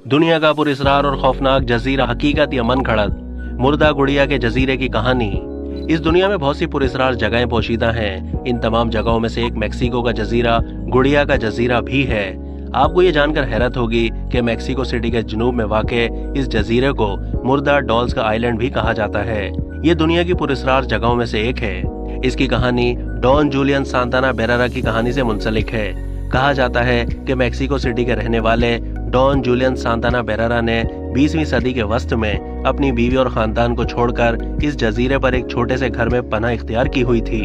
दुनिया का पुरस्कार और खौफनाक जजीरा, हकीकत या मनगढ़ंत। मुर्दा गुड़िया के जजीरे की कहानी। इस दुनिया में बहुत सी पुरस्कार जगहें पोशीदा हैं। इन तमाम जगहों में से एक मेक्सिको का जजीरा गुड़िया का जजीरा भी है। आपको ये जानकर हैरत होगी कि मेक्सिको सिटी के जनूब में वाक़े इस जजीरे को मुर्दा डॉल्स का आइलैंड भी कहा जाता है। ये दुनिया की पुरस्कार जगहों में से एक है। इसकी कहानी डॉन जूलियन सांताना बेरेरा की कहानी से मुंसलिक है। कहा जाता है कि मेक्सिको सिटी के रहने वाले डॉन जूलियन सांताना बेरेरा ने 20वीं सदी के वस्त में अपनी बीवी और खानदान को छोड़कर इस जजीरे पर एक छोटे से घर में पनाह इख्तियार की हुई थी।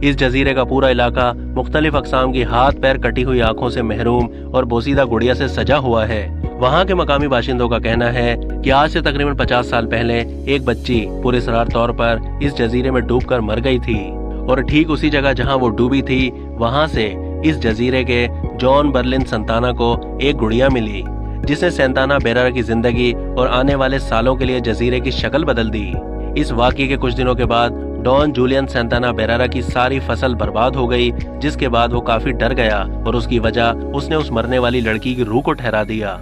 इस जजीरे का पूरा इलाका मुख्तलिफ अक़साम की हाथ पैर कटी हुई आंखों से महरूम और बोसीदा गुड़िया से सजा हुआ है। वहाँ के मकामी बाशिंदों का कहना है कि आज से तकरीबन 50 साल पहले एक बच्ची पुरस्कार तौर पर इस जजीरे में डूबकर मर गई थी और ठीक उसी जगह जहाँ वो डूबी थी वहाँ से इस जजीरे के जॉन बर्लिन सांताना को एक गुड़िया मिली, जिसने सांताना बेरेरा की जिंदगी और आने वाले सालों के लिए जजीरे की शक्ल बदल दी। इस वाक़ये के कुछ दिनों के बाद डॉन जूलियन सांताना बेरेरा की सारी फसल बर्बाद हो गई, जिसके बाद वो काफी डर गया और उसकी वजह उसने उस मरने वाली लड़की की रूह को ठहरा दिया।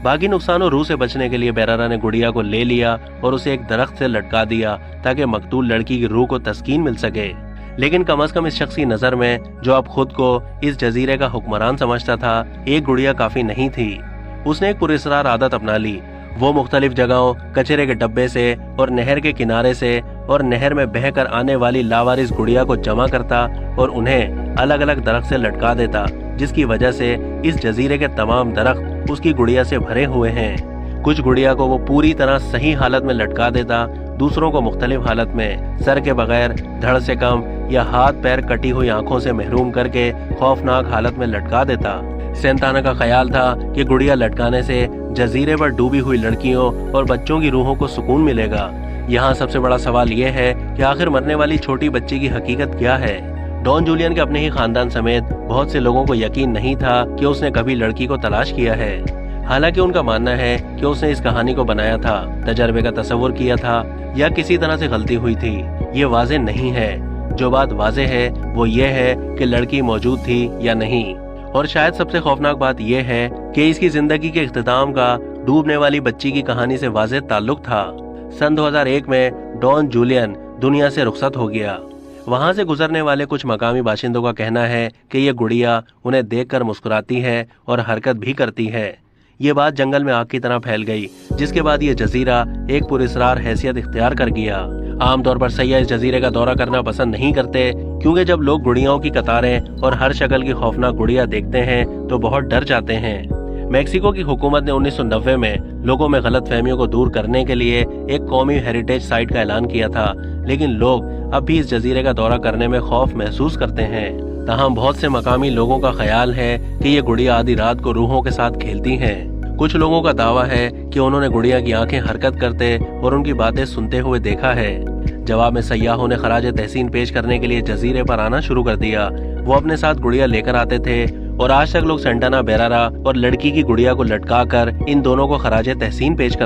बाकी नुकसान और रूह से बचने के लिए बेरेरा ने गुड़िया को ले लिया और उसे एक दरख्त से लटका दिया ताकि मकतूल लड़की की रूह को तस्कीन मिल सके। लेकिन कम अज कम इस शख्स की नजर में, जो अब खुद को इस जजीरे का हुक्मरान समझता था, एक गुड़िया काफी नहीं थी। उसने एक पुरस्कार आदत अपना ली। वो मुख्तलिफ जगहों, कचरे के डब्बे से और नहर के किनारे से और नहर में बहकर आने वाली लावारिस गुड़िया को जमा करता और उन्हें अलग अलग दरख्त से लटका देता, जिसकी वजह से इस जजीरे के तमाम दरख्त उसकी गुड़िया से भरे हुए हैं। कुछ गुड़िया को वो पूरी तरह सही हालत में लटका देता, दूसरों को मुख्तलिफ हालत में सर के बगैर, धड़ से कम या हाथ पैर कटी हुई आंखों से महरूम करके खौफनाक हालत में लटका देता। सांताना का ख्याल था कि गुड़िया लटकाने से जजीरे पर डूबी हुई लड़कियों और बच्चों की रूहों को सुकून मिलेगा। यहाँ सबसे बड़ा सवाल ये है कि आखिर मरने वाली छोटी बच्ची की हकीकत क्या है। डॉन जूलियन के अपने ही खानदान समेत बहुत से लोगों को यकीन नहीं था कि उसने कभी लड़की को तलाश किया है। हालांकि उनका मानना है कि उसने इस कहानी को बनाया था, तजर्बे का तस्वुर किया था या किसी तरह से गलती हुई थी, ये वाज़ेह नहीं है। जो बात वाज़ेह है वो ये है कि लड़की मौजूद थी या नहीं। और शायद सबसे खौफनाक बात यह है कि इसकी जिंदगी के इख्तिताम का डूबने वाली बच्ची की कहानी से वाज़ेह ताल्लुक था। सन 2001 में डॉन जूलियन दुनिया से रुखसत हो गया। वहां से गुजरने वाले कुछ मकामी बाशिंदों का कहना है कि ये गुड़िया उन्हें देखकर मुस्कुराती है और हरकत भी करती है। ये बात जंगल में आग की तरह फैल गई, जिसके बाद ये जजीरा एक पुरस्कार हैसियत इख्तियार कर गया। आमतौर पर सयाह इस जजीरे का दौरा करना पसंद नहीं करते, क्योंकि जब लोग गुड़ियाओं की कतारें और हर शक्ल की खौफनाक गुड़िया देखते हैं तो बहुत डर जाते हैं। मेक्सिको की हुकूमत ने 1990 में लोगों में गलत फहमियों को दूर करने के लिए एक कौमी हेरिटेज साइट का ऐलान किया था, लेकिन लोग अब भी इस जजीरे का दौरा करने में खौफ महसूस करते हैं। तमाम बहुत से मकामी लोगों का ख्याल है कि ये गुड़िया आधी रात को रूहों के साथ खेलती हैं। कुछ लोगों का दावा है कि उन्होंने गुड़िया की आंखें हरकत करते और उनकी बातें सुनते हुए देखा है। जवाब में सयाहों ने खराज तहसीन पेश करने के लिए जजीरे पर आना शुरू कर दिया। वो अपने साथ गुड़िया लेकर आते थे और आज तक लोग सांताना बेरेरा और लड़की की गुड़िया को लटका कर इन दोनों को खराज तहसीन पेश करते